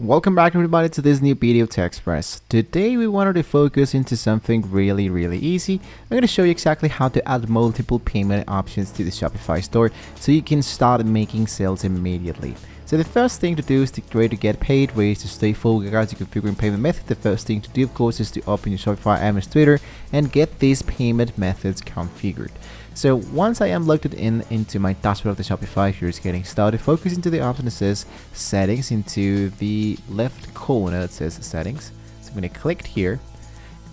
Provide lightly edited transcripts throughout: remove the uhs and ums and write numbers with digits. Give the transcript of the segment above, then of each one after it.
Welcome back everybody to this new video to Express. Today we wanted to focus into something really easy. I'm going to show you exactly how to add multiple payment options to the Shopify store so you can start making sales immediately. So the first thing to do is to create a get paid ways to stay full regards to configuring payment method. The first thing to do of course is to open your Shopify administrator and get these payment methods configured. So once I am logged into my dashboard of the Shopify, here's getting started. Focus into the option that says settings. Into the left corner it says settings. So I'm going to click here.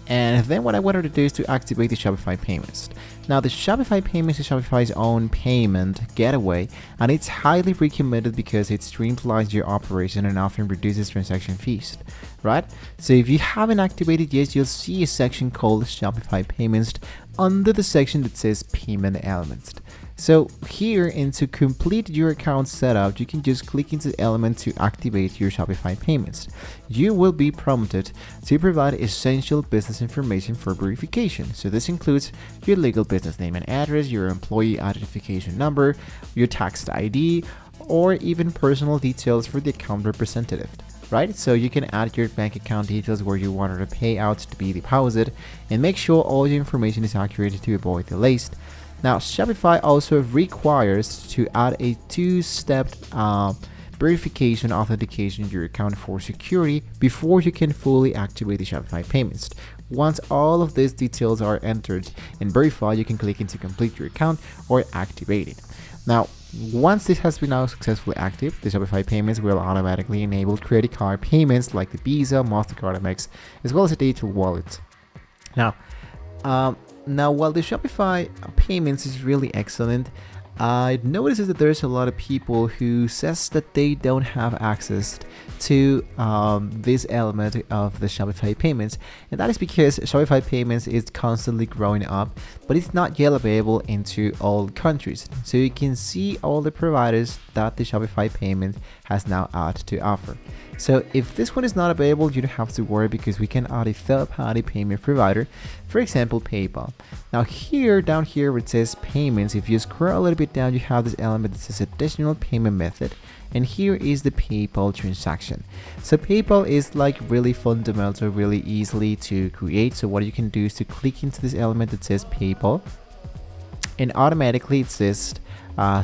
And then what I wanted to do is to activate the Shopify Payments. Now the Shopify Payments is Shopify's own payment gateway, and it's highly recommended because it streamlines your operation and often reduces transaction fees, right? So if you haven't activated yet, you'll see a section called Shopify Payments under the section that says Payment Elements. So here, and to complete your account setup, you can just click into the element to activate your Shopify Payments. You will be prompted to provide essential business information for verification. So this includes your legal business name and address, your employee identification number, your tax ID, or even personal details for the account representative. Right, so you can add your bank account details where you want your payouts to be deposited, and make sure all your information is accurate to avoid delays. Now Shopify also requires to add a two-step verification authentication to your account for security before you can fully activate the Shopify Payments. Once all of these details are entered and verified, you can click into complete your account or activate it. Now, once this has been now successfully active, the Shopify Payments will automatically enable credit card payments like the Visa, MasterCard, Amex, as well as the digital wallets. Now, while the Shopify Payments is really excellent, I noticed that there's a lot of people who says that they don't have access to this element of the Shopify Payments, and that is because Shopify Payments is constantly growing up, but it's not yet available into all countries. So you can see all the providers that the Shopify Payment has now added to offer. So if this one is not available, you don't have to worry because we can add a third-party payment provider, for example PayPal. Now here, down here where it says payments, if you scroll a little bit down, you have this element that says additional payment method, and here is the PayPal transaction. So PayPal is like really fundamental, really easily to create. So what you can do is to click into this element that says PayPal, and automatically it says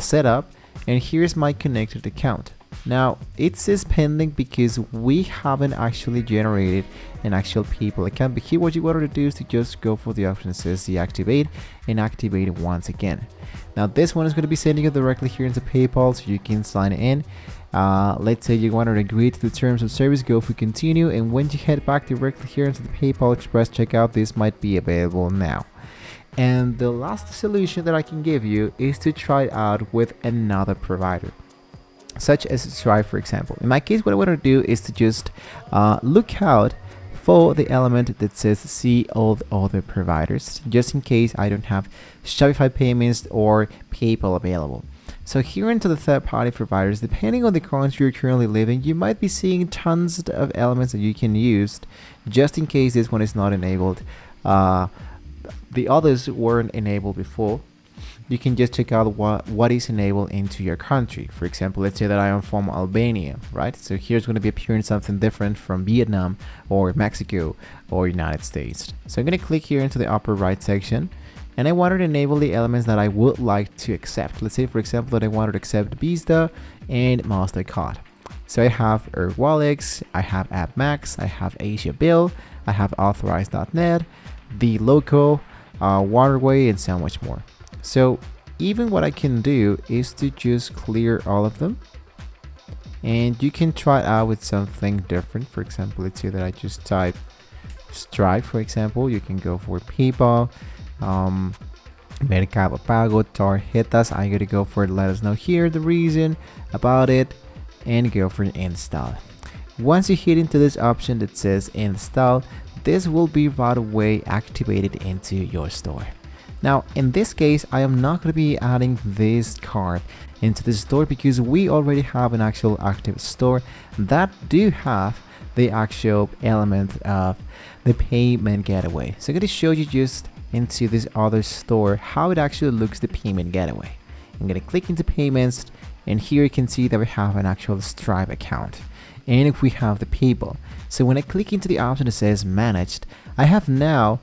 setup, and here's my connected account. Now it says pending because we haven't actually generated an actual PayPal account, but here what you want to do is to just go for the option that says deactivate and activate it once again. Now this one is going to be sending you directly here into PayPal so you can sign in. Let's say you want to agree to the terms of service, go for continue, and when you head back directly here into the PayPal Express checkout, this might be available now. And the last solution that I can give you is to try it out with another provider, such as Stripe, for example. In my case, what I want to do is to just look out for the element that says see all the other providers, just in case I don't have Shopify Payments or PayPal available. So here into the third-party providers, depending on the country you're currently living, you might be seeing tons of elements that you can use just in case this one is not enabled. The others weren't enabled before. You can just check out what is enabled into your country. For example, let's say that I am from Albania, right? So here's going to be appearing something different from Vietnam or Mexico or United States. So I'm going to click here into the upper right section, and I wanted to enable the elements that I would like to accept. Let's say, for example, that I wanted to accept Visa and MasterCard. So I have Airwallex, I have AppMax, I have Asia Bill, I have Authorize.net, the local Waterway, and so much more. So even what I can do is to just clear all of them, and you can try it out with something different. For example, let's say that I just type Stripe, for example. You can go for PayPal, Mercado Pago, Tarjetas. I'm gonna go for it. Let us know here the reason about it, and go for install. Once you hit into this option that says install, this will be right away activated into your store. Now in this case, I am not going to be adding this card into the store because we already have an actual active store that do have the actual element of the payment gateway. So I'm going to show you just into this other store how it actually looks, the payment gateway. I'm going to click into payments, and here you can see that we have an actual Stripe account. and if we have the people. So when I click into the option that says managed, I have now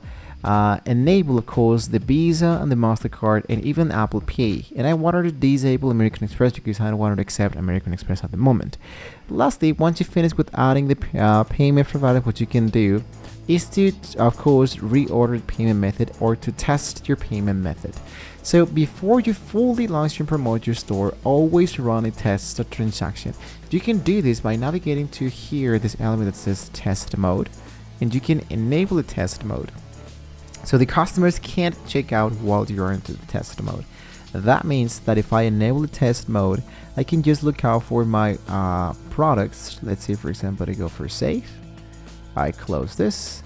enable, of course, the Visa and the MasterCard and even Apple Pay. And I wanted to disable American Express because I don't want to accept American Express at the moment. Lastly, once you finish with adding the payment provider, what you can do is to, of course, reorder the payment method or to test your payment method. So before you fully launch and promote your store, always run a test transaction. You can do this by navigating to here, this element that says test mode, and you can enable the test mode. So the customers can't check out while you're into the test mode. That means that if I enable the test mode, I can just look out for my products. Let's say, for example, I go for save. I close this.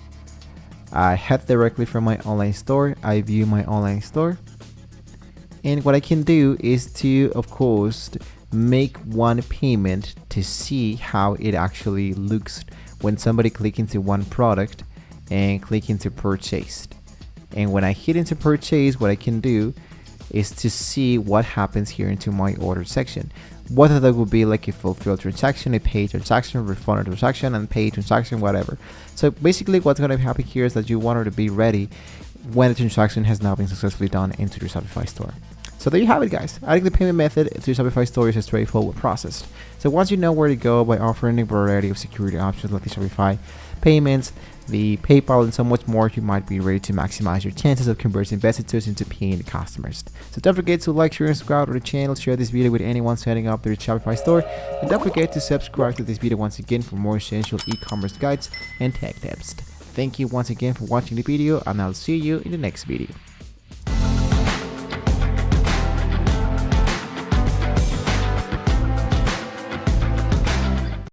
I head directly from my online store. I view my online store. And what I can do is to, of course, make one payment to see how it actually looks when somebody click into one product and click into purchased. And when I hit into purchase, what I can do is to see what happens here into my order section. Whether that would be like a fulfilled transaction, a paid transaction, refunded transaction, and paid transaction, whatever. So basically what's going to happen here is that you want it to be ready when the transaction has now been successfully done into your Shopify store. So there you have it, guys. Adding the payment method to your Shopify store is a straightforward process. So once you know where to go by offering a variety of security options like the Shopify Payments, the PayPal, and so much more, you might be ready to maximize your chances of converting visitors into paying customers. So don't forget to like, share, and subscribe to the channel. Share this video with anyone setting up their Shopify store. And don't forget to subscribe to this video once again for more essential e-commerce guides and tech tips. Thank you once again for watching the video, and I'll see you in the next video.